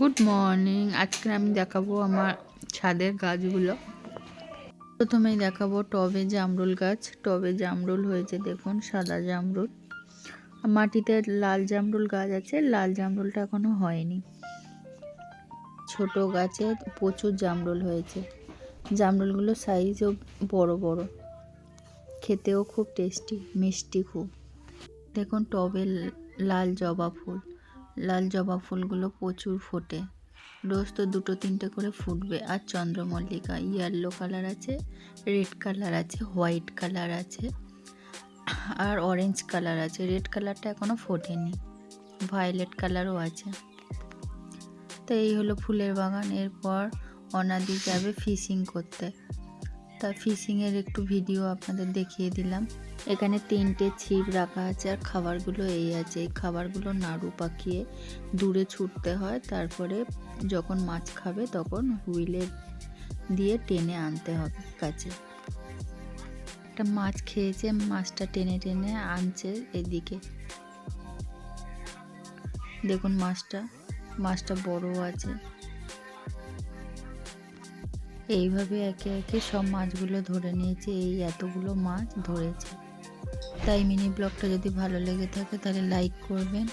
Good morning. আজকে আমি দেখাবো আমার ছাদের গাছগুলো। প্রথমেই দেখাবো টবে জামরুল গাছ। টবে জামরুল হয়েছে, দেখুন সাদা জামরুল। মাটিতে লাল জামরুল গাছ আছে, লাল জামরুলটা এখনো হয়নি। ছোট গাছে প্রচুর জামরুল হয়েছে। জামরুলগুলো সাইজও বড় বড়, খেতেও খুব টেস্টি, মিষ্টি খুব। দেখুন টবে লাল জবা ফুল, লাল জবা ফুলগুলো প্রচুর ফোটে, রোজ তো 2-3টে করে ফুটবে। আর চন্দ্রমল্লিকা ইয়েলো কালার আছে, রেড কালার আছে, হোয়াইট কালার আছে, আর অরেঞ্জ কালার আছে। রেড কালারটা এখনও ফোটেনি, ভায়োলেট কালারও আছে। তো এই হলো ফুলের বাগান। এরপর অনাদি যাবে ফিশিং করতে, তা ফিশিংয়ের একটু ভিডিও আপনাদের দেখিয়ে দিলাম। এখানে 3টে ছিপ রাখা আছে, আর খাবারগুলো এই আছে। এই খাবারগুলো নাড়ু পাকিয়ে দূরে ছুটতে হয়, তারপরে যখন মাছ খাবে তখন হুইলে দিয়ে টেনে আনতে হবে কাছে। একটা মাছ খেয়েছে, মাছটা টেনে টেনে আনছে এদিকে। দেখুন মাছটা বড় আছে। এইভাবে একে একে সব মাছগুলো ধরে নিয়েছে। এই এতগুলো মাছ ধরেছে। তাই মিনি ব্লগটা যদি ভালো লেগে থাকে তাহলে লাইক করবেন,